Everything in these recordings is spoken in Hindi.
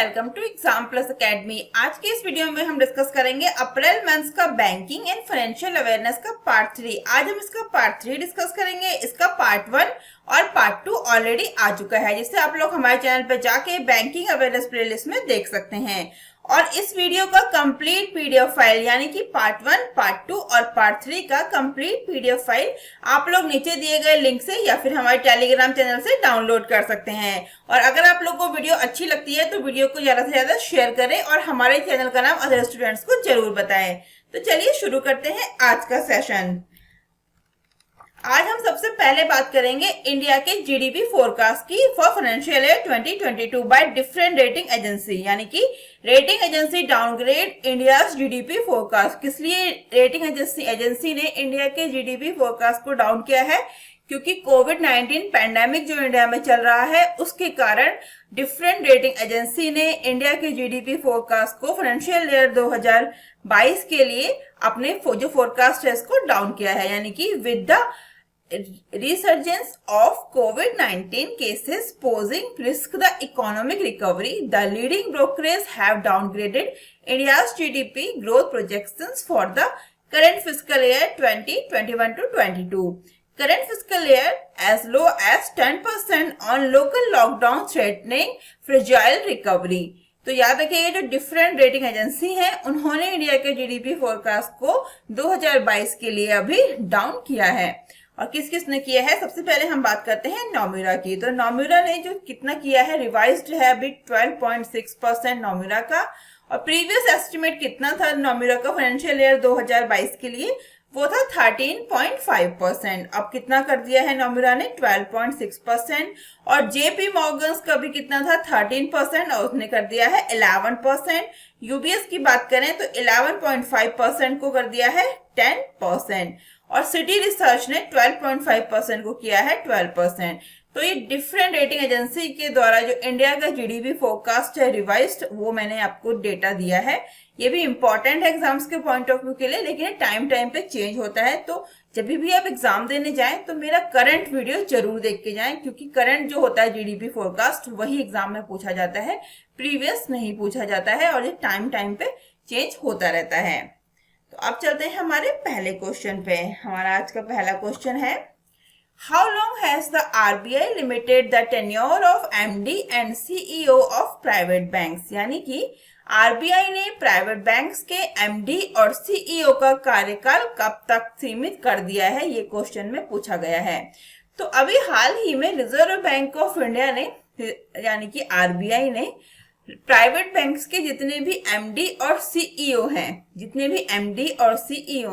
Welcome to exam plus academy. आज के इस वीडियो में हम डिस्कस करेंगे अप्रैल मंथ का बैंकिंग एंड फाइनेंशियल अवेयरनेस का पार्ट 3। आज हम इसका पार्ट 3 डिस्कस करेंगे। इसका पार्ट 1 और पार्ट 2 ऑलरेडी आ चुका है, जिसे आप लोग हमारे चैनल पर जाके बैंकिंग अवेयरनेस प्लेलिस्ट में देख सकते हैं। और इस वीडियो का कंप्लीट पीडीएफ फाइल यानी कि पार्ट 1, पार्ट 2 और पार्ट 3 का कंप्लीट पीडीएफ फाइल आप लोग नीचे दिए गए लिंक से या फिर हमारे टेलीग्राम चैनल से डाउनलोड कर सकते हैं। और अगर आप लोग को वीडियो अच्छी लगती है तो वीडियो को ज्यादा से ज्यादा शेयर करें और हमारे चैनल का नाम अदर स्टूडेंट्स को जरूर बताएं। तो चलिए शुरू करते हैं आज का सेशन। आज हम सबसे पहले बात करेंगे इंडिया के जीडीपी फोरकास्ट की for financial year 2022 by different rating agency, यानी कि rating agency downgrade India GDP forecast. किस लिए रेटिंग एजेंसी ने इंडिया के जीडीपी फोरकास्ट को डाउन किया है? क्योंकि कोविड-19 पैंडेमिक जो इंडिया में चल रहा है उसके कारण डिफरेंट रेटिंग एजेंसी ने इंडिया के जीडीपी फोरकास्ट को फाइनेंशियल ईयर 2022 के लिए अपने जो फोरकास्ट है इसको डाउन किया है। यानी कि with the resurgence of COVID-19 cases posing risk the economic recovery, the leading brokerages have downgraded India's GDP growth projections for the current fiscal year 2021 to 22. Current fiscal year as low as 10% on local lockdown threatening fragile recovery. तो याद रखिएगा, जो डिफरेंट रेटिंग एजेंसी हैं उन्होंने इंडिया के जीडीपी फोरकास्ट को 2022 के लिए अभी डाउन किया है। और किस किस ने किया है? सबसे पहले हम बात करते हैं नोमुरा की। तो नोमुरा ने जो कितना किया है, रिवाइज्ड है अभी 12.6% नोमुरा का। और प्रीवियस एस्टिमेट कितना था नोमुरा का फाइनेंशियल ईयर 2022 के लिए? वो था 13.5%। अब कितना कर दिया है नोमुरा ने? 12.6%। और जेपी मॉर्गन्स का भी कितना था? 13% और उसने कर दिया है 11%। यूबीएस की बात करें तो 11.5% को कर दिया है 10%। और सिटी रिसर्च ने 12.5% को किया है 12%। तो ये डिफरेंट रेटिंग एजेंसी के द्वारा जो इंडिया का जीडीपी फोरकास्ट है रिवाइज्ड, वो मैंने आपको डेटा दिया है। ये भी इंपॉर्टेंट है एग्जाम्स के पॉइंट ऑफ व्यू के लिए, लेकिन टाइम पे चेंज होता है। तो जब भी आप एग्जाम देने जाएं तो मेरा करंट वीडियो जरूर देख के जाएं, क्योंकि करंट जो होता है जीडीपी फोरकास्ट वही एग्जाम में पूछा जाता है, प्रीवियस नहीं पूछा जाता है। और ये टाइम पे चेंज होता रहता है। तो अब चलते हैं हमारे पहले क्वेश्चन पे। हमारा आज का पहला क्वेश्चन है, how long has the RBI limited the tenure of MD and CEO of private banks? यानी कि आरबीआई ने प्राइवेट बैंक्स के एमडी और सीईओ का कार्यकाल कब तक सीमित कर दिया है, ये क्वेश्चन में पूछा गया है। तो अभी हाल ही में रिजर्व बैंक ऑफ इंडिया ने यानी कि आरबीआई ने प्राइवेट बैंक्स के जितने भी एमडी और सीईओ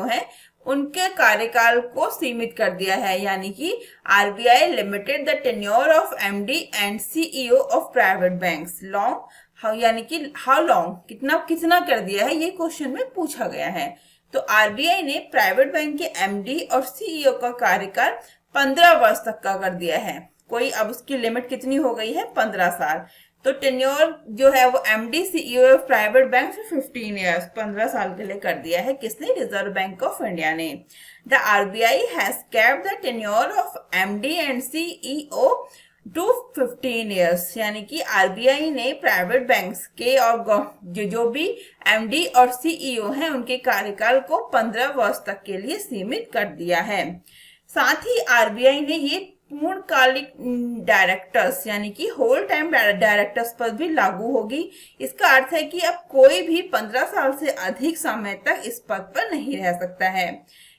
हैं उनके कार्यकाल को सीमित कर दिया है। यानी कि RBI limited the tenure of MD and CEO of private banks long, यानी कि हाउ लॉन्ग कितना कर दिया है, ये क्वेश्चन में पूछा गया है। तो आरबीआई ने प्राइवेट बैंक के एमडी और सीईओ का कार्यकाल 15 वर्ष तक का कर दिया है। कोई अब उसकी लिमिट कितनी हो गई है? 15 साल। तो टेन्योर जो है वो MD CEO of private bank 15 years 15 साल के लिए कर दिया है। किसने? रिजर्व बैंक ऑफ इंडिया ने। The RBI has kept the tenure of MD and CEO to 15 years. यानी कि आरबीआई ने प्राइवेट बैंक्स के और जो भी एमडी और सीईओ हैं उनके कार्यकाल को 15 वर्ष तक के लिए सीमित कर दिया है। साथ ही आरबीआई ने ये पूर्णकालिक डायरेक्टर्स यानी कि होल टाइम डायरेक्टर्स पर भी लागू होगी। इसका अर्थ है कि अब कोई भी 15 साल से अधिक समय तक इस पद पर नहीं रह सकता है।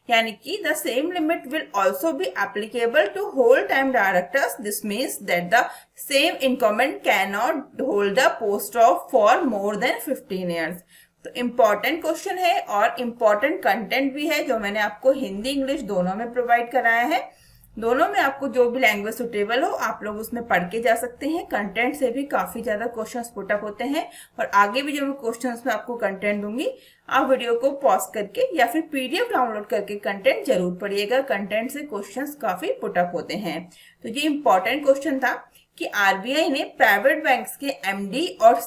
यानी कि the same limit will also be applicable to whole time directors. This means that the same incumbent can not hold the post of for more than 15 years. तो इम्पॉर्टेंट क्वेश्चन है और इम्पॉर्टेंट कंटेंट भी है, जो मैंने आपको हिंदी इंग्लिश दोनों में प्रोवाइड कराया है। दोनों में आपको जो भी लैंग्वेज सुटेबल हो आप लोग उसमें पढ़ के जा सकते हैं। कंटेंट से भी काफी ज्यादा क्वेश्चंस पुट अप होते हैं। और आगे भी जो मैं क्वेश्चंस में आपको कंटेंट दूंगी, आप वीडियो को पॉज करके या फिर पीडीएफ डाउनलोड करके कंटेंट जरूर पढ़िएगा। कंटेंट से क्वेश्चंस काफी पुट अप होते हैं। तो ये इंपॉर्टेंट क्वेश्चन था कि आरबीआई ने प्राइवेट बैंक्स के एमडी और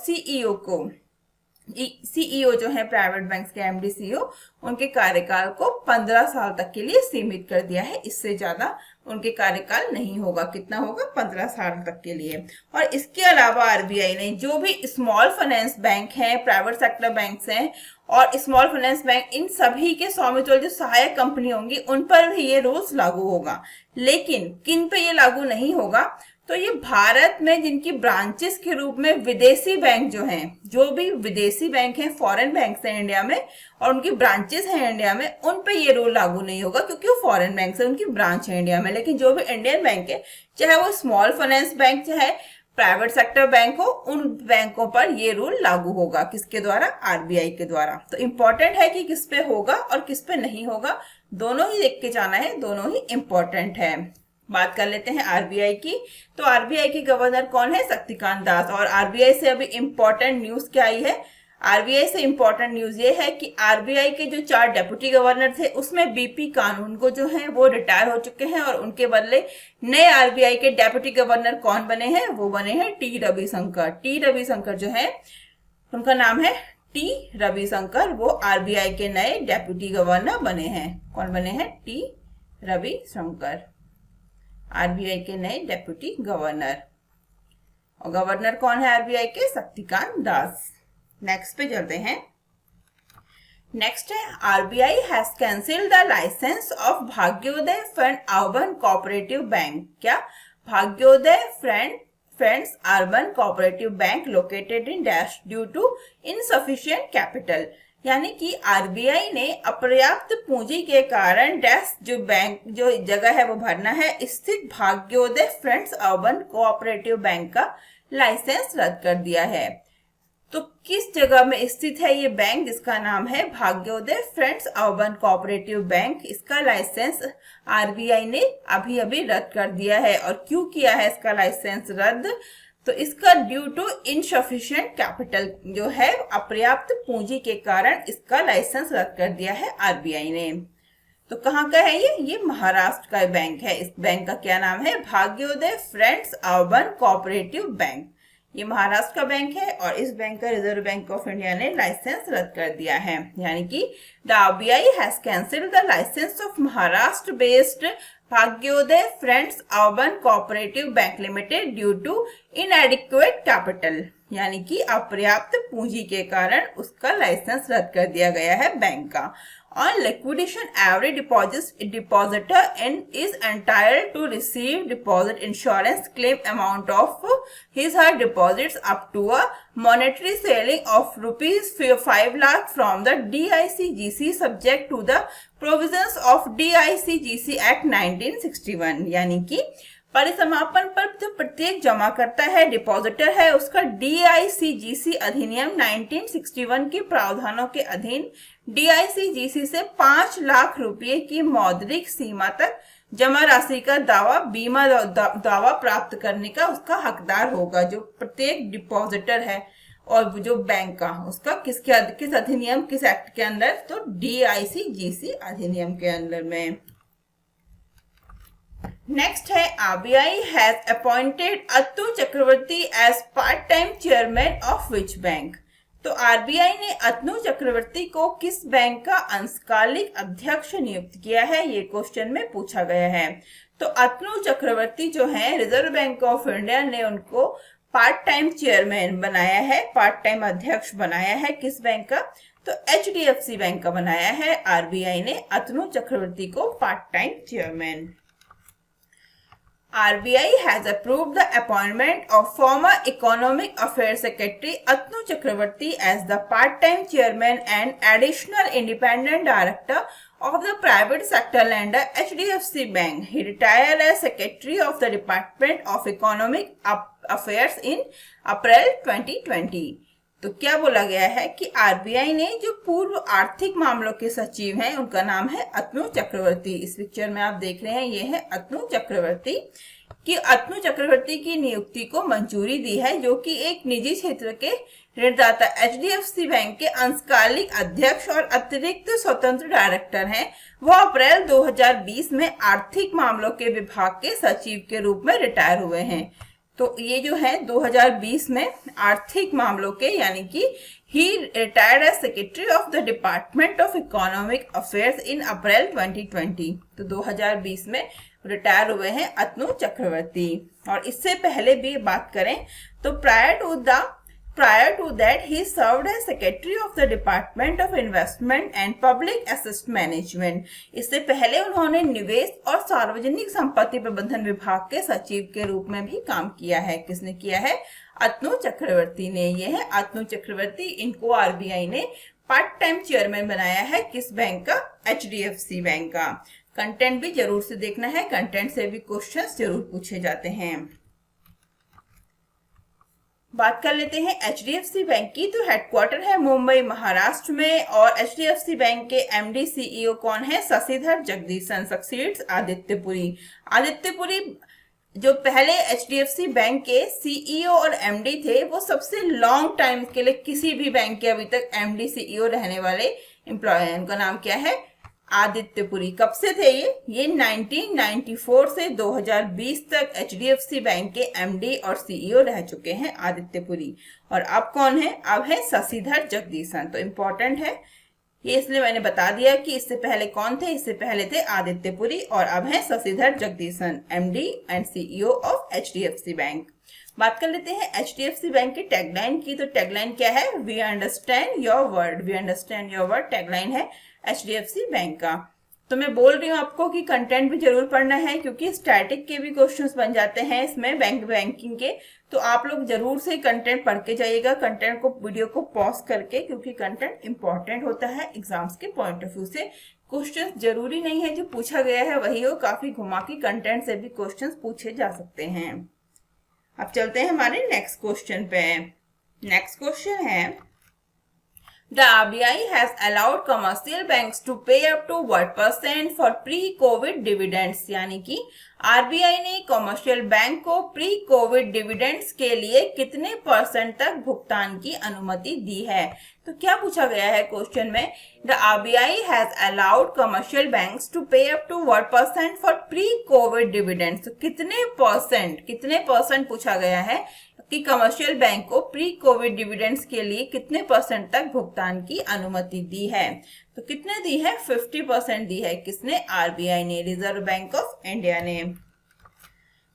सीईओ जो है प्राइवेट बैंक्स के एमडी सीईओ उनके कार्यकाल को 15 साल तक के लिए सीमित कर दिया है। इससे ज्यादा उनके कार्यकाल नहीं होगा। कितना होगा? 15 साल तक के लिए। और इसके अलावा आरबीआई ने जो भी स्मॉल फाइनेंस बैंक हैं, प्राइवेट सेक्टर बैंक हैं और स्मॉल फाइनेंस बैंक, इन सभी के स्वामित्व जो सहायक कंपनी होंगी उन पर भी ये रूल्स लागू होगा। लेकिन किन पे ये लागू नहीं होगा? तो ये भारत में जिनकी ब्रांचेस के रूप में विदेशी बैंक जो हैं, जो भी विदेशी बैंक हैं, फॉरेन बैंक हैं इंडिया में और उनकी ब्रांचेस हैं इंडिया में, उन पे ये रूल लागू नहीं होगा क्योंकि वो फॉरेन बैंक है, उनकी ब्रांच है इंडिया में। लेकिन जो भी इंडियन बैंक है, चाहे वो स्मॉल फाइनेंस बैंक चाहे प्राइवेट सेक्टर बैंक हो, उन बैंकों पर ये रूल लागू होगा। किसके द्वारा? आरबीआई के द्वारा। तो इंपॉर्टेंट है कि किस पे होगा और किस पे नहीं होगा, दोनों ही देख के जाना है, दोनों ही इंपॉर्टेंट है। बात कर लेते हैं आरबीआई की। तो आरबीआई के गवर्नर कौन है? शक्तिकांत दास। और आरबीआई से अभी इंपॉर्टेंट न्यूज क्या आई है? आरबीआई से इंपॉर्टेंट न्यूज ये है कि आरबीआई के जो 4 डेप्यूटी गवर्नर थे उसमें बीपी कानून को जो है वो रिटायर हो चुके हैं और उनके बदले नए आरबीआई के डेप्यूटी गवर्नर कौन बने हैं? वो बने हैं टी रविशंकर। टी रविशंकर जो है, उनका नाम है टी रविशंकर, वो आरबीआई के नए डेप्यूटी गवर्नर बने हैं। कौन बने हैं? टी रविशंकर, आरबीआई के नए डेप्यूटी गवर्नर। और गवर्नर कौन है आरबीआई के? शक्तिकांत दास। नेक्स्ट पे चलते हैं। नेक्स्ट है RBI has cancelled the licence of Bhagyoday fund urban cooperative bank. क्या? Bhagyoday friends urban cooperative bank located in dash due to insufficient capital. यानी कि आरबीआई ने अपर्याप्त पूंजी के कारण डैश जो बैंक जो जगह है वो भरना है, स्थित भाग्योदय फ्रेंड्स अर्बन कोऑपरेटिव बैंक का लाइसेंस रद्द कर दिया है। तो किस जगह में स्थित है ये बैंक, जिसका नाम है Bhagyoday friends urban cooperative bank? इसका लाइसेंस आरबीआई ने अभी अभी रद्द कर दिया है। और क्यों किया है इसका लाइसेंस रद्द? तो इसका ड्यू टू इनसफिशिएंट कैपिटल, जो है अपर्याप्त पूंजी के कारण इसका लाइसेंस रद्द कर दिया है आरबीआई ने। तो कहाँ का है ये महाराष्ट्र का बैंक है। इस बैंक का क्या नाम है? Bhagyoday friends urban cooperative bank. ये महाराष्ट्र का बैंक है और इस बैंक का रिजर्व बैंक ऑफ इंडिया ने लाइसेंस रद्द कर दिया है। यानी कि the RBI has cancelled the licence of Maharashtra based Bhagyoday friends urban cooperative bank limited due to inadequate capital. यानी कि अपर्याप्त पूंजी के कारण उसका लाइसेंस रद्द कर दिया गया है बैंक का। On liquidation, every depositor is entitled to receive deposit insurance claim amount of his or her deposits up to a monetary ceiling of rupees 5 lakh from the DICGC subject to the provisions of DICGC Act 1961। यानी कि परिसमापन पर जो प्रत्येक जमा करता है, डिपॉजिटर है, उसका डीआईसीजीसी अधिनियम 1961 के प्रावधानों के अधीन डीआईसीजीसी से 5 लाख रुपए की मौद्रिक सीमा तक जमा राशि का दावा बीमा दावा प्राप्त करने का उसका हकदार होगा। जो प्रत्येक डिपॉजिटर है और जो बैंक का, उसका किस अधिनियम, किस एक्ट के अंदर? तो डीआईसीजीसी अधिनियम के अंदर में। नेक्स्ट है RBI has appointed Atul Chakraborty as part time chairman of which bank. तो आरबीआई ने अतनु चक्रवर्ती को किस बैंक का अंशकालिक अध्यक्ष नियुक्त किया है, ये क्वेश्चन में पूछा गया है। तो अतनु चक्रवर्ती जो है, रिजर्व बैंक ऑफ इंडिया ने उनको पार्ट टाइम चेयरमैन बनाया है, पार्ट टाइम अध्यक्ष बनाया है। किस बैंक का? तो एचडीएफसी बैंक का बनाया है आरबीआई ने अतनु चक्रवर्ती को part time chairman. RBI has approved the appointment of former Economic Affairs Secretary Atnu Chakravarti as the part-time chairman and additional independent director of the private sector lender HDFC Bank. He retired as Secretary of the Department of Economic Affairs in April 2020. तो क्या बोला गया है कि आरबीआई ने जो पूर्व आर्थिक मामलों के सचिव हैं, उनका नाम है अतनु चक्रवर्ती। इस पिक्चर में आप देख रहे हैं, ये है अतनु चक्रवर्ती, कि अतनु चक्रवर्ती की नियुक्ति को मंजूरी दी है, जो कि एक निजी क्षेत्र के ऋणदाता एचडीएफसी बैंक के अंशकालिक अध्यक्ष और अतिरिक्त स्वतंत्र डायरेक्टर हैं। वो अप्रैल 2020 में आर्थिक मामलों के विभाग के सचिव के रूप में रिटायर हुए हैं। तो ये जो है 2020 में आर्थिक मामलों के, यानी कि he retired as secretary of the department of economic affairs in April 2020। तो 2020 में रिटायर हुए हैं अतनु चक्रवर्ती। और इससे पहले भी बात करें तो prior to that he served as secretary of the Department of Investment and Public Assets Management। इससे पहले उन्होंने निवेश और सार्वजनिक संपत्ति प्रबंधन विभाग के सचिव के रूप में भी काम किया है। किसने किया है? अतनु चक्रवर्ती ने। ये है अतनु चक्रवर्ती। इनको आरबीआई ने पार्ट टाइम चेयरमैन बनाया है। किस बैंक का? HDFC बैंक का। कंटेंट भी जरूर से देखना है, कंटेंट से भी क्वेश्चंस जरूर पूछे जाते हैं। बात कर लेते हैं HDFC बैंक की। तो हेडक्वार्टर है मुंबई महाराष्ट्र में और HDFC बैंक के MD CEO कौन है? शशिधर जगदीशन। सक्सीड्स आदित्यपुरी। आदित्यपुरी जो पहले HDFC बैंक के CEO और MD थे, वो सबसे लॉन्ग टाइम के लिए किसी भी बैंक के अभी तक MD CEO रहने वाले एम्प्लॉय हैं। उनका नाम क्या है? आदित्यपुरी। कब से थे ये 1994 से 2020 तक HDFC बैंक के MD और CEO रह चुके हैं आदित्यपुरी। और अब कौन है? अब है शशिधर जगदीशन। तो इम्पोर्टेंट है ये, इसलिए मैंने बता दिया कि इससे पहले कौन थे। इससे पहले थे आदित्यपुरी और अब है Shashidhar Jagdishan, MD and CEO of HDFC bank. बात कर लेते हैं HDFC बैंक की टैगलाइन की। तो टैगलाइन क्या है? We understand your world. We understand your world tagline है HDFC बैंक का। तो मैं बोल रही हूँ आपको कि कंटेंट भी जरूर पढ़ना है, क्योंकि स्टैटिक के भी क्वेश्चंस बन जाते हैं इसमें बैंकिंग के। तो आप लोग जरूर से कंटेंट पढ़ के जाइएगा, कंटेंट को वीडियो को पॉज करके, क्योंकि कंटेंट इंपॉर्टेंट होता है एग्जाम्स के पॉइंट ऑफ व्यू से। क्वेश्चंस जरूरी नहीं है जो पूछा गया है वही हो, काफी घुमा के कंटेंट से भी क्वेश्चंस पूछे जा सकते हैं। अब चलते हैं हमारे नेक्स्ट क्वेश्चन पे। नेक्स्ट क्वेश्चन है, The RBI has allowed commercial banks to pay up to what % for pre-COVID dividends। यानी कि RBI ने कमर्शियल बैंक को प्री कोविड डिविडेंड्स के लिए कितने % तक भुगतान की अनुमति दी है। तो क्या पूछा गया है क्वेश्चन में? The RBI has allowed commercial banks to pay up to what % for pre-COVID dividends। तो कितने परसेंट पूछा गया है कि कमर्शियल बैंक को प्री कोविड डिविडेंड्स के लिए कितने % तक भुगतान की अनुमति दी है। तो कितने दी है? 50% दी है। किसने? RBI ने, रिजर्व बैंक ऑफ इंडिया ने।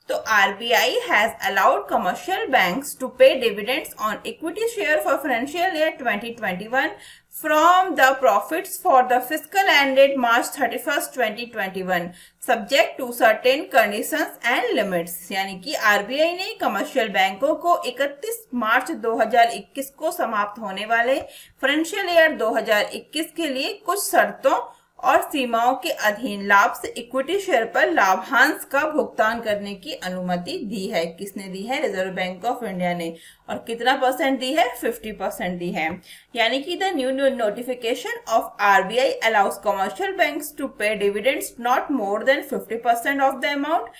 तो RBI has allowed commercial banks to pay dividends on equity share for financial year 2021 from the profits for the fiscal ended March 31st 2021 subject to certain conditions and limits। यानी कि RBI ने कमर्शियल बैंकों को 31 मार्च 2021 को समाप्त होने वाले फाइनेंशियल ईयर 2021 के लिए कुछ शर्तों और सीमाओं के अधीन लाभ से इक्विटी शेयर पर लाभांश का भुगतान करने की अनुमति दी है। किसने दी है? रिजर्व बैंक ऑफ इंडिया ने। और कितना % दी है? 50% दी है। यानी कि the new notification of RBI allows commercial banks to pay dividends not more than 50% of the amount,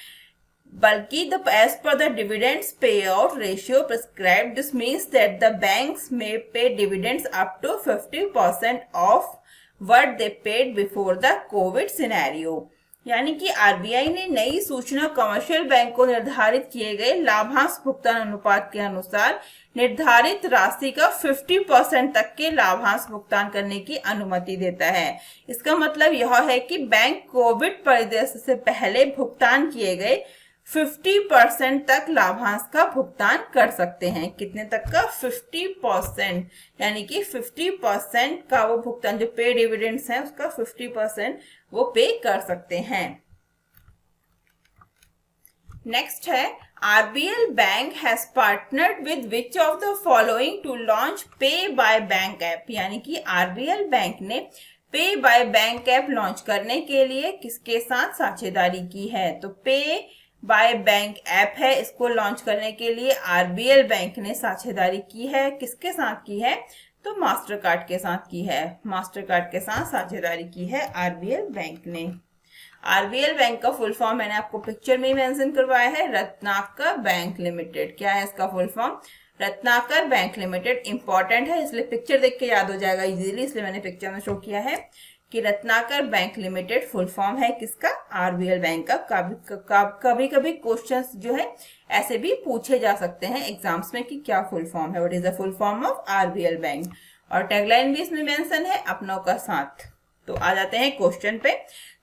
बल्कि as per the dividends payout ratio prescribed, this means that the banks may pay dividends up to 50% of what they paid before the COVID scenario। यानी कि RBI ने नई सूचना कमर्शियल बैंक को निर्धारित किए गए लाभांश भुगतान अनुपात के अनुसार निर्धारित राशि का 50% तक के लाभांश भुगतान करने की अनुमति देता है। इसका मतलब यह है कि बैंक कोविड परिदृश्य से पहले भुगतान किए गए 50% तक लाभांश का भुगतान कर सकते हैं। कितने तक का? 50%। यानी कि 50% का वो भुगतान, जो पे डिविडेंड्स है उसका 50% वो पे कर सकते हैं। नेक्स्ट है, RBL bank has partnered with which of the following to launch pay by bank app. यानी कि RBL बैंक ने पे बाय बैंक ऐप लॉन्च करने के लिए किसके साथ साझेदारी की है? तो पे बाय बैंक ऐप है, इसको लॉन्च करने के लिए RBL बैंक ने साझेदारी की है। किसके साथ की है? तो मास्टर कार्ड के साथ की है। मास्टर कार्ड के साथ साझेदारी की है RBL बैंक ने। RBL बैंक का फुल फॉर्म मैंने आपको पिक्चर में मेंशन करवाया है, रत्नाकर बैंक लिमिटेड। क्या है इसका full form? Ratnakar bank limited. Important है, इसलिए पिक्चर देख के याद हो जाएगा इजीली, इसलिए मैंने पिक्चर में शो किया है कि Ratnakar bank limited full form है किसका? RBL बैंक का। कभी कभी क्वेश्चंस जो है ऐसे भी पूछे जा सकते हैं एग्जाम्स में कि क्या फुल फॉर्म है, what is the full form of RBL bank. और टैगलाइन भी इसमें मेंशन है, अपनों का साथ। तो आ जाते हैं क्वेश्चन पे।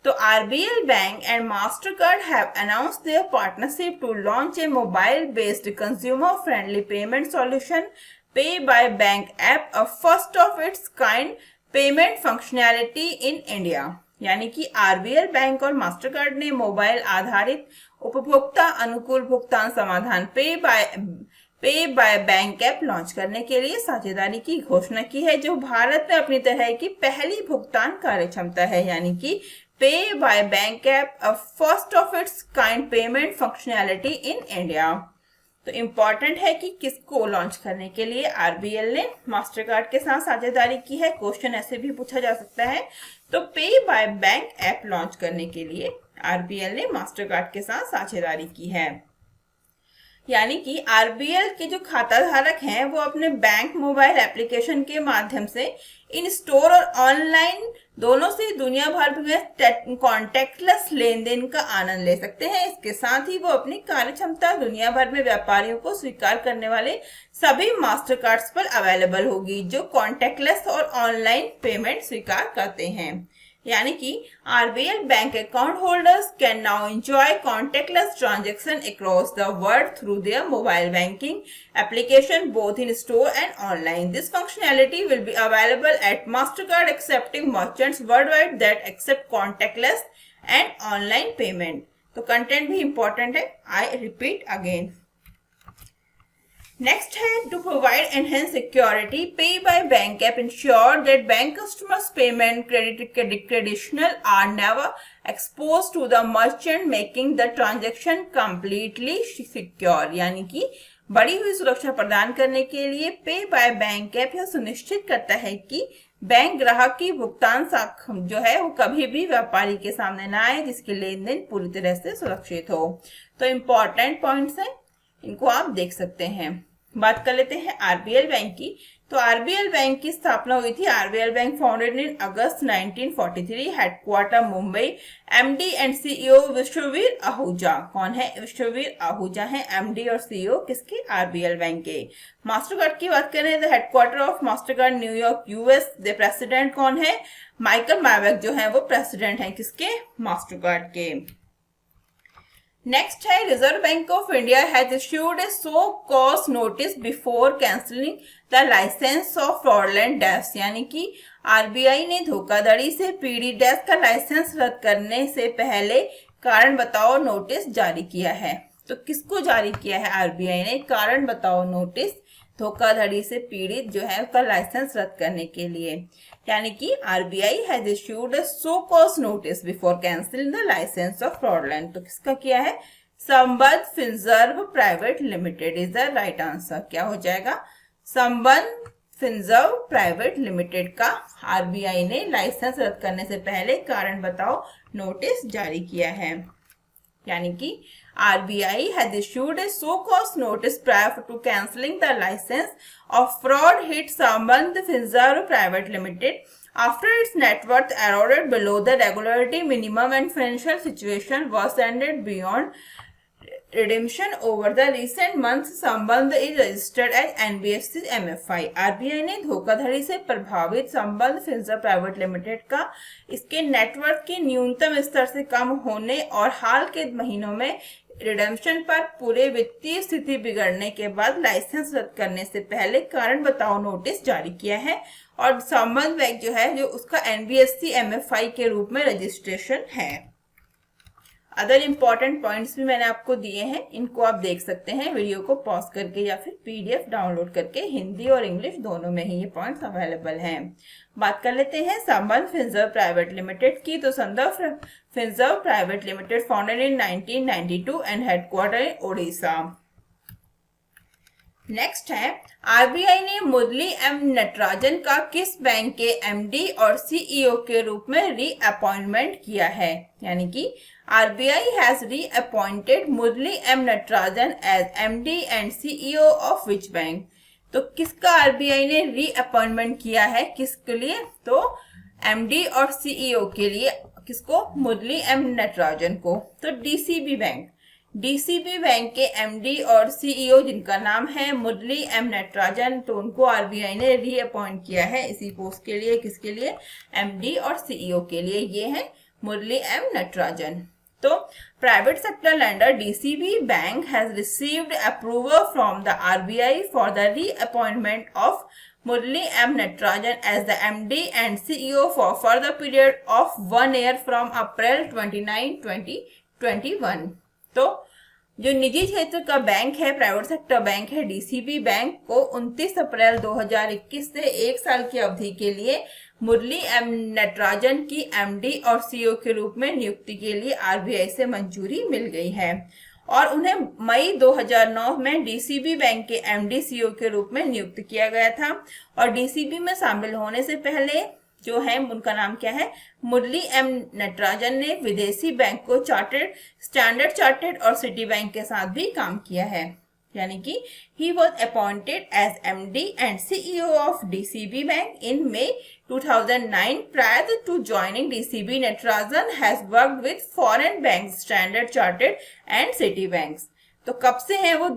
तो RBL Bank and Mastercard have announced their partnership to launch a mobile-based consumer-friendly payment solution, Pay by Bank app, a first of its kind payment functionality in India। यानी कि RBL बैंक और मास्टरकार्ड ने मोबाइल आधारित उपभोक्ता अनुकूल भुगतान समाधान पे बाय बैंक ऐप लॉन्च करने के लिए साझेदारी की घोषणा की है, जो भारत में अपनी तरह की पहली भुगतान कार्यक्षमता है। यानी कि पे by bank app, a first of its kind payment functionality in India. तो इम्पॉर्टेंट है कि किसको लॉन्च करने के लिए आरबीएल ने मास्टरकार्ड के साथ साझेदारी की है। क्वेश्चन ऐसे भी पूछा जा सकता है। तो पे बाय बैंक ऐप लॉन्च करने के लिए आरबीएल ने मास्टरकार्ड के साथ साझेदारी की है। यानी कि आरबीएल के जो खाता धारक हैं वो अपने बैंक मोबाइल एप्लीकेशन के माध्यम से इन स्टोर और ऑनलाइन दोनों से दुनिया भर में कॉन्टेक्टलेस लेन देन का आनंद ले सकते हैं। इसके साथ ही वो अपनी कार्यक्षमता दुनिया भर में व्यापारियों को स्वीकार करने वाले सभी मास्टर कार्ड्स पर अवेलेबल होगी जो कॉन्टेक्टलेस और ऑनलाइन पेमेंट स्वीकार करते हैं। यानी कि RBL bank account holders can now enjoy contactless transaction across the world through their mobile banking application both in store and online. This functionality will be available at Mastercard accepting merchants worldwide that accept contactless and online payment. तो कंटेंट भी इंपॉर्टेंट है, आई रिपीट अगेन। Next है to provide enhanced security, Pay by Bank app ensure that bank customers' payment credentials are never exposed to the merchant, making the transaction completely secure। यानी कि बढ़ी हुई सुरक्षा प्रदान करने के लिए पे बाय बैंक ऐप यह सुनिश्चित करता है कि बैंक ग्राहक की भुगतान जो है वो कभी भी व्यापारी के सामने ना आए, जिसकी लेन देन पूरी तरह से सुरक्षित हो। तो इम्पोर्टेंट पॉइंट्स हैं, इनको आप देख सकते हैं। बात कर लेते हैं आरबीएल बैंक की। तो आरबीएल बैंक की स्थापना हुई थी। RBL bank founded in August 1943, headquarter Mumbai. MD and CEO Vishwavir Ahuja. कौन है? विश्ववीर आहूजा है एमडी और सीईओ किसके? आरबीएल बैंक के। मास्टरकार्ड की बात करें तो headquarter of Mastercard New York US. The president कौन है? माइकल मैवेक जो है वो प्रेसिडेंट है किसके? मास्टरकार्ड के। नेक्स्ट है reserve bank of India has issued a show cause notice before cancelling the licence of fraudulent dash. यानी कि आरबीआई ने धोखाधड़ी से पीडी डैश का लाइसेंस रद्द करने से पहले कारण बताओ नोटिस जारी किया है। तो किसको जारी किया है? आरबीआई ने कारण बताओ नोटिस धोखाधड़ी से पीड़ित जो है उसका लाइसेंस रद्द करने के लिए। यानी कि RBI has issued a show cause notice before cancelling the licence of fraudulent. तो किसका किया है? Sambandh Finserve private limited is the right answer. क्या हो जाएगा? संबंध फिनजर्व प्राइवेट लिमिटेड का आरबीआई ने लाइसेंस रद्द करने से पहले कारण बताओ नोटिस जारी किया है। यानी कि RBI has issued a so-called notice prior to cancelling the license of fraud hit Sambandh Finserv Private Limited after its net worth eroded below the regulatory minimum and financial situation worsened beyond redemption over the recent months। संबंध is registered as NBFC MFI। RBI ने धोखाधड़ी से प्रभावित संबंध फिनसर्व प्राइवेट लिमिटेड का इसके नेटवर्क के न्यूनतम स्तर से कम होने और हाल के महीनों में रिडेम्पशन पर पूरे वित्तीय स्थिति बिगड़ने के बाद लाइसेंस रद्द करने से पहले कारण बताओ नोटिस जारी किया है। और संबंध बैंक जो है जो उसका एनबीएफसी एमएफआई के रूप में रजिस्ट्रेशन है। अदर इंपॉर्टेंट पॉइंट्स भी मैंने आपको दिए हैं, इनको आप देख सकते हैं वीडियो को पॉज करके या फिर पीडीएफ डाउनलोड करके। हिंदी और इंग्लिश दोनों में ही ये पॉइंट्स अवेलेबल हैं। बात कर लेते हैं संबंध फिनसर्व प्राइवेट लिमिटेड की। तो संबंध Finserv private limited founded in 1992 and headquarter in Odisha. Next है आरबीआई ने मुरली एम नटराजन का किस बैंक के एमडी और सीईओ के रूप में रीअपॉइंटमेंट किया है। यानी कि RBI has reappointed Murali M Natarajan as MD and CEO of which bank. तो किसका आरबीआई ने रीअपॉइंटमेंट किया है, किसके लिए? तो एमडी और सीईओ के लिए। किसको? मुरली एम नटराजन को। तो डीसीबी बैंक के एमडी और सीईओ जिनका नाम है मुरली एम नटराजन, तो उनको आरबीआई ने रीअपॉइंट किया है इसी पोस्ट के लिए। किसके लिए? एमडी और सीईओ के लिए। ये है मुरली एम नटराजन। तो private sector lender DCB bank has received approval from the RBI for the reappointment of Murli M. Natarajan as the MD and CEO for further period of 1 year from April 29, 2021। तो जो निजी क्षेत्र का बैंक है, प्राइवेट सेक्टर बैंक है डीसीबी बैंक, को 29 अप्रैल 2021 से 1 साल की अवधि के लिए मुरली एम नटराजन की एमडी और सीईओ के रूप में नियुक्ति के लिए आरबीआई से मंजूरी मिल गई है और उन्हें मई 2009 में डीसीबी बैंक के एमडी सीईओ के रूप में नियुक्त किया गया था। और डीसीबी में शामिल होने से पहले जो है उनका नाम क्या है, मुरली एम नटराजन ने विदेशी बैंक को स्टैंडर्ड चार्टर्ड और सिटी बैंक के साथ भी काम किया है, यानी कि he was appointed as MD and CEO of DCB Bank in May 2009. Prior to joining DCB, Natarajan has worked with foreign banks, Standard Chartered and City banks. तो कब से हैं वो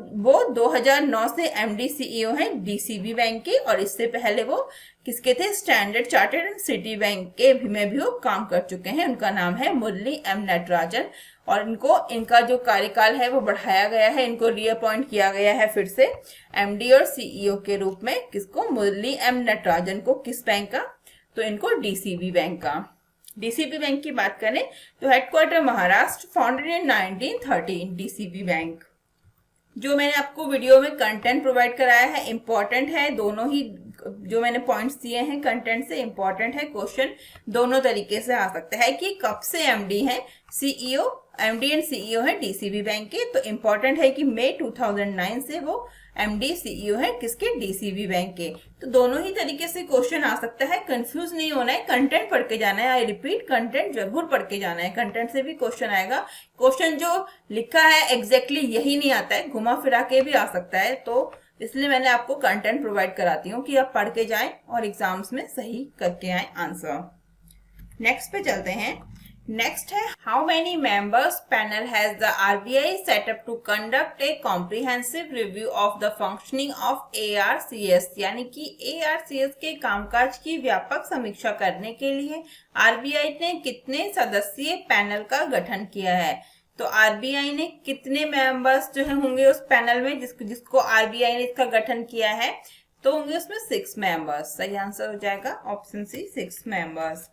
2009 से एमडी सीईओ हैं डीसीबी बैंक के, और इससे पहले वो किसके थे, standard chartered and city bank के में भी वो काम कर चुके हैं। उनका नाम है मुरली एम नटराजन और इनका जो कार्यकाल है वो बढ़ाया गया है, इनको रीअपॉइंट किया गया है फिर से एमडी और सीईओ के रूप में। किसको, मुरली एम नटराजन को। किस बैंक का, तो इनको डीसीबी बैंक का। डीसीबी बैंक की बात करें तो headquarter Maharashtra, founded in 1913। DCB bank जो मैंने आपको वीडियो में कंटेंट प्रोवाइड कराया है इंपॉर्टेंट है, दोनों ही जो मैंने पॉइंट्स दिए हैं कंटेंट से इंपॉर्टेंट है। क्वेश्चन दोनों तरीके से आ सकता है कि कब से एमडी है सीईओ, एमडी एंड सीईओ है डीसीबी बैंक के, तो इंपॉर्टेंट है कि मई 2009 से वो एमडी सीईओ है किसके, डीसीबी बैंक के। तो दोनों ही तरीके से क्वेश्चन आ सकता है, कंफ्यूज नहीं होना है, कंटेंट पढ़ के जाना है। आई रिपीट, कंटेंट जरूर पढ़ के जाना है, कंटेंट से भी क्वेश्चन आएगा। क्वेश्चन जो लिखा है एग्जैक्टली यही नहीं आता है, घुमा फिरा के भी आ सकता है, तो इसलिए मैंने आपको कंटेंट प्रोवाइड कराती हूँ कि आप पढ़ के जाएं और एग्जाम्स में सही करके आए आंसर। नेक्स्ट पे चलते हैं। नेक्स्ट है, how many members panel has the RBI set up to conduct a comprehensive review of the functioning of ARCs, यानी कि एआरसीएस के कामकाज की व्यापक समीक्षा करने के लिए आरबीआई ने कितने सदस्यीय पैनल का गठन किया है। तो आरबीआई ने कितने मेंबर्स जो है होंगे उस पैनल में जिसको आरबीआई ने इसका गठन किया है, तो होंगे उसमें 6 मेंबर्स। सही आंसर हो जाएगा option C, 6 members.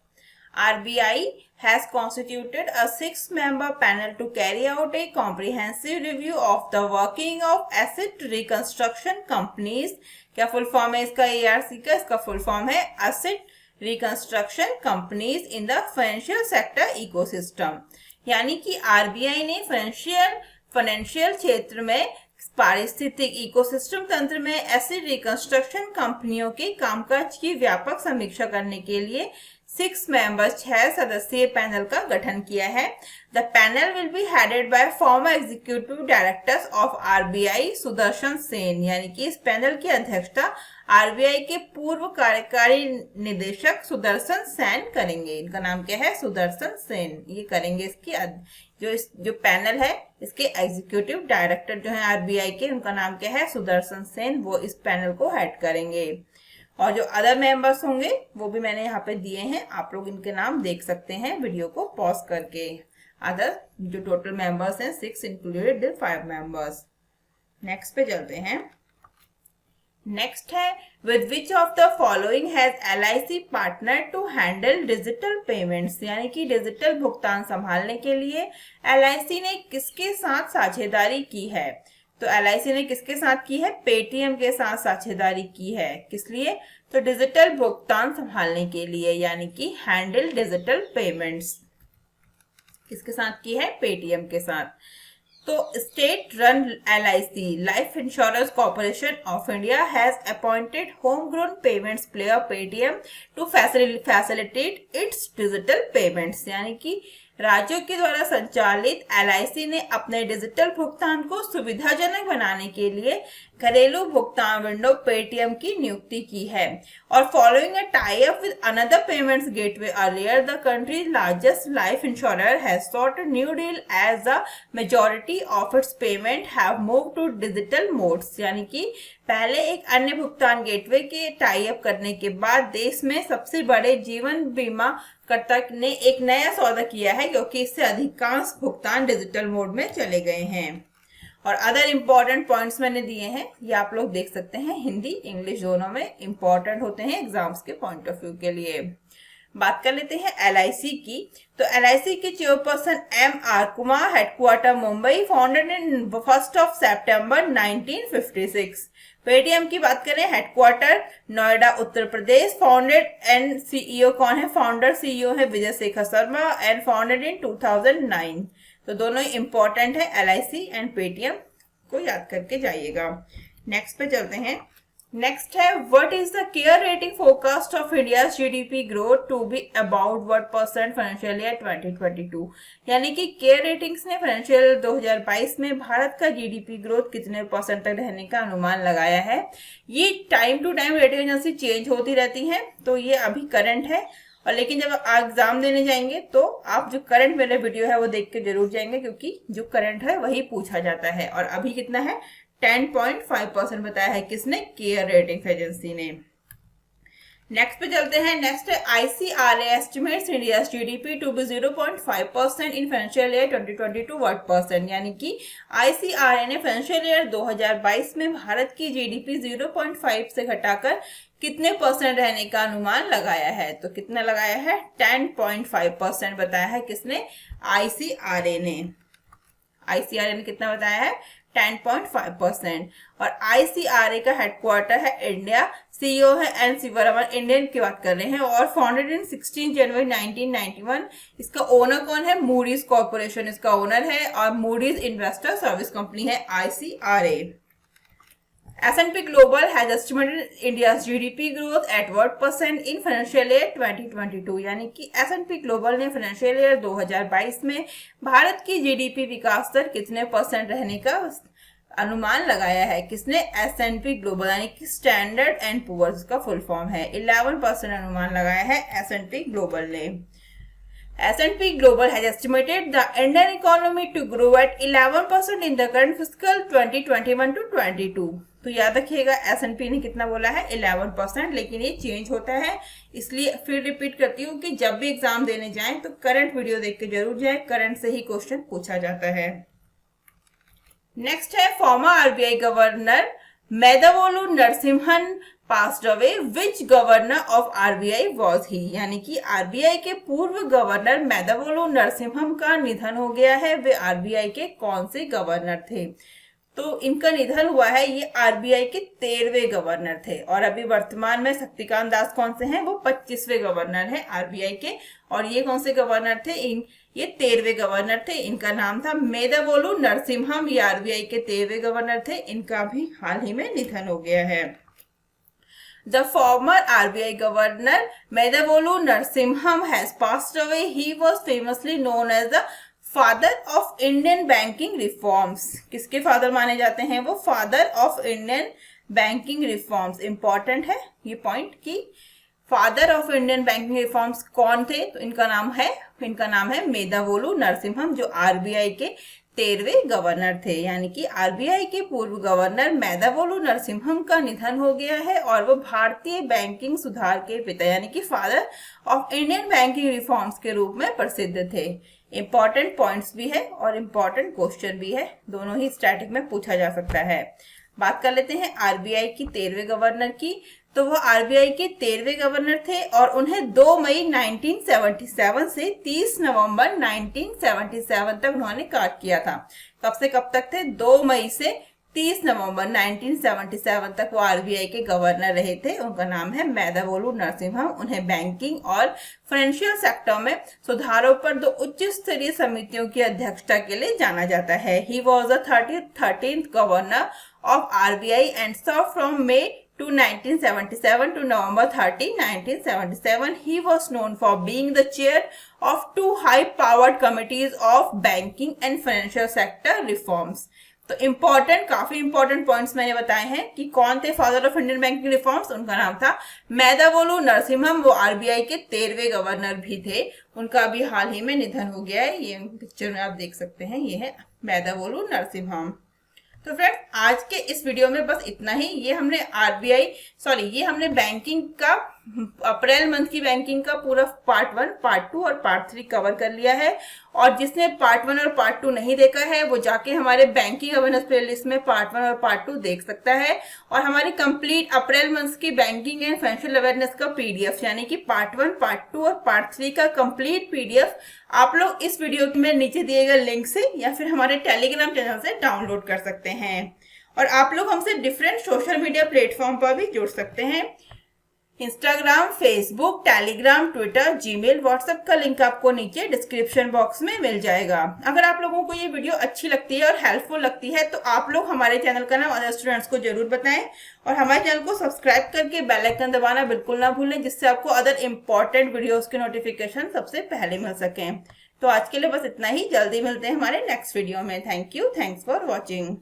RBI has constituted a 6-member panel to carry out a comprehensive review of the working of asset reconstruction companies। क्या फुल फॉर्म है इसका ARC का? इसका फुल फॉर्म है Asset Reconstruction Companies in the Financial Sector Ecosystem। यानी कि RBI ने फाइनेंशियल क्षेत्र में पारिस्थितिक इकोसिस्टम तंत्र में एसिड रिकंस्ट्रक्शन कंपनियों के कामकाज की व्यापक समीक्षा करने के लिए 6 मेंबर्स 6 सदस्यीय पैनल का गठन किया है। The panel will be headed by farmer executive directors of RBI Sudarshan Sen, यानी कि इस पैनल की अध्यक्षता आरबीआई के पूर्व कार्यकारी निदेशक सुदर्शन सेन करेंगे। इनका नाम क्या है, सुदर्शन सेन, ये करेंगे। इसकी जो पैनल है इसके एग्जीक्यूटिव डायरेक्टर जो है आरबीआई के, उनका नाम क्या है, सुदर्शन सेन, वो इस पैनल को हेड करेंगे। और जो अदर मेंबर्स होंगे वो भी मैंने यहाँ पे दिए हैं, आप लोग इनके नाम देख सकते हैं वीडियो को पॉज करके। अदर जो टोटल मेंबर्स हैं 6 इंक्लूडेड 5 मेंबर्स। नेक्स्ट पे चलते हैं। नेक्स्ट है, with which of the following has LIC partner to handle digital payments, यानी कि डिजिटल भुगतान संभालने के लिए LIC ने किसके साथ साझेदारी की है। तो LIC ने किसके साथ की है, पेटीएम के साथ साझेदारी की है। किस लिए, तो डिजिटल भुगतान संभालने के लिए, यानी कि हैंडल डिजिटल पेमेंट्स किसके साथ की है, पेटीएम के साथ। तो state run LIC life insurance corporation of India has appointed home grown payments player Paytm to facilitate its digital payments, यानी कि राज्यों के द्वारा संचालित LIC ने अपने डिजिटल भुगतान को सुविधाजनक बनाने के लिए घरेलू भुगतान विंडो पेटीएम की नियुक्ति की है। और following a tie up with another payments gateway earlier, the countries largest life insurer has sought a new deal as the majority of its payment have moved to digital modes, यानी कि पहले एक अन्य भुगतान गेटवे के टाई अप करने के बाद देश में सबसे बड़े जीवन बीमा कर्ता ने एक नया सौदा किया है, क्योंकि इससे अधिकांश भुगतान डिजिटल मोड में चले गए हैं। और अदर इम्पोर्टेंट पॉइंट्स मैंने दिए हैं, ये आप लोग देख सकते हैं। हिंदी इंग्लिश दोनों में इम्पोर्टेंट होते हैं एग्जाम्स के पॉइंट ऑफ व्यू के लिए। बात कर लेते हैं LIC की। तो LIC के chairperson M.R. Kumar, headquarter Mumbai, founded in 1 सितंबर 1956। पेटीएम की बात करें, headquarter Noida Uttar Pradesh, founded and CEO कौन है? फाउंडर CEO है Vijay Shekhar Sharma and founded in 2009। तो दोनों ही इंपॉर्टेंट है, LIC एंड पेटीएम को याद करके जाइएगा। नेक्स्ट पे चलते हैं। नेक्स्ट है, what is the care rating forecast of India GDP growth to be about what % financial year 2022। यानी कि केयर रेटिंग्स ने फाइनेंशियल 2022 में भारत का GDP ग्रोथ कितने % तक रहने का अनुमान लगाया है। ये time to time rating agency change होती रहती है, तो ये अभी करंट है। और लेकिन जब आप एग्जाम देने जाएंगे तो आप जो करंट मेरे वीडियो है वो देख के जरूर जाएंगे, क्योंकि जो करंट है वही पूछा जाता है। और अभी कितना है? 10.5% बताया है किसने? केयर रेटिंग एजेंसी ने। नेक्स्ट पे चलते हैं। नेक्स्ट है, ICRA estimates India GDP to be 0.5% in financial year 2022 what %। यानी कि ICRA ने फाइनेंशियल ईयर 2022 में भारत की GDP 0.5 से घटाकर कितने % रहने का अनुमान लगाया है। तो कितना लगाया है? 10.5% बताया है किसने? ICRA ने। ICRA ने कितना बताया है? 10.5%। और ICRA का हेडक्वार्टर है इंडिया, CEO है N शिवरामन, इंडियन की बात कर रहे हैं, और फाउंडेड इन 16 जनवरी 1991। इसका ओनर कौन है? मूडीज कॉर्पोरेशन इसका ओनर है, और मूडीज इन्वेस्टर सर्विस कंपनी है ICRA। S&P Global has estimated India's GDP growth at what % in financial year 2022। यानी कि S&P Global ने फाइनेंशियल ईयर 2022 में भारत की GDP विकास दर कितने % रहने का अनुमान लगाया है। किसने? S&P Global, यानी कि स्टैंडर्ड एंड पुअर्स का फुल फॉर्म है। 11% अनुमान लगाया है S&P Global ने। S&P Global has estimated the Indian economy to grow at 11% in the current fiscal 2021 to 22। तो याद रखिएगा, S&P ने कितना बोला है? 11%, लेकिन ये चेंज होता है, इसलिए फिर रिपीट करती हूँ कि जब भी एग्जाम देने जाएं तो करंट वीडियो देख के जरूर जाएं, करंट से ही क्वेश्चन पूछा जाता है। नेक्स्ट है, former RBI governor Maidavolu Narasimham passed away, which governor of RBI was he। यानी कि RBI के पूर्व गवर्नर मेदवोलू नरसिम्हम का निधन हो गया है। वे RBI के कौन से गवर्नर थे? तो इनका निधन हुआ है, ये RBI के 13वें गवर्नर थे। और अभी वर्तमान में शक्तिकांत दास कौन से हैं? वो 25वें गवर्नर हैं RBI के। और ये कौन से गवर्नर थे? ये 13वें गवर्नर थे। इनका नाम था मेदवोलू नरसिम्हम, ये RBI के 13वें गवर्नर थे। इनका भी हाल ही में निधन हो गया है। The former RBI governor Medavolu Narasimham has passed away. He was famously known as the father of Indian banking reforms। किसके फादर माने जाते हैं वो? Father of Indian banking reforms. Important है ये पॉइंट कि father of Indian banking reforms कौन थे। तो इनका नाम है मेदवोलू नरसिम्हम, जो RBI के 13वें गवर्नर थे। यानी कि RBI के पूर्व गवर्नर मेदवोलू नरसिम्हम का निधन हो गया है, और वो भारतीय बैंकिंग सुधार के पिता यानी कि father of Indian banking reforms के रूप में प्रसिद्ध थे। इंपॉर्टेंट पॉइंट्स भी है और इंपॉर्टेंट क्वेश्चन भी है, दोनों ही स्टैटिक में पूछा जा सकता है। बात कर लेते हैं RBI की 13वें गवर्नर की। तो वो RBI के 13वें गवर्नर थे, और उन्हें 2 मई 1977 से 30 नवंबर 1977 तक उन्होंने कार्य किया था। कब से कब तक थे? 2 मई से 30 नवंबर 1977 तक वो RBI के गवर्नर रहे थे। उनका नाम है मेदवोलू नरसिम्हम। उन्हें बैंकिंग और फाइनेंशियल सेक्टर में सुधारों पर 2 उच्च स्तरीय समितियों की अध्यक्षता के लिए जाना जाता है। He was the 13th governor of RBI and serve from May to 1977 to November 30, 1977. He was known for being the chair of 2 high-powered committees of banking and financial sector reforms। तो काफी इंपॉर्टेंट पॉइंट्स मैंने बताए हैं कि कौन थे father of Indian banking reforms. उनका नाम था मेदवोलू नरसिम्हम। वो RBI के 13वें गवर्नर भी थे। उनका अभी हाल ही में निधन हो गया है। ये पिक्चर में आप देख सकते हैं, ये है मेदवोलू नरसिम्हम। तो फ्रेंड्स आज के इस वीडियो में बस इतना ही। ये हमने ये हमने बैंकिंग का अप्रैल मंथ की बैंकिंग का पूरा पार्ट 1, पार्ट 2 और पार्ट 3 कवर कर लिया है। और जिसने पार्ट 1 और पार्ट 2 नहीं देखा है वो जाके हमारे बैंकिंग अवेयरनेस प्लेलिस्ट में पार्ट 1 और पार्ट 2 देख सकता है। और हमारी कंप्लीट अप्रैल मंथ की बैंकिंग एंड फाइनेंशियल अवेयरनेस का पीडीएफ यानी कि पार्ट 1, पार्ट 2 और पार्ट 3 का कंप्लीट पीडीएफ आप लोग इस वीडियो में नीचे दिए गए लिंक से या फिर हमारे टेलीग्राम चैनल से डाउनलोड कर सकते हैं। और आप लोग हमसे डिफरेंट सोशल मीडिया प्लेटफॉर्म पर भी जुड़ सकते हैं। Instagram, Facebook, Telegram, Twitter, Gmail, WhatsApp का लिंक आपको नीचे डिस्क्रिप्शन बॉक्स में मिल जाएगा। अगर आप लोगों को ये वीडियो अच्छी लगती है और हेल्पफुल लगती है तो आप लोग हमारे चैनल का नाम अदर स्टूडेंट्स को जरूर बताएं और हमारे चैनल को सब्सक्राइब करके बेल आइकन दबाना बिल्कुल ना भूलें, जिससे आपको अदर इंपॉर्टेंट वीडियोस के नोटिफिकेशन सबसे पहले मिल सकें। तो आज के लिए बस इतना ही। जल्दी मिलते हैं हमारे नेक्स्ट वीडियो में। Thank you. Thanks for watching.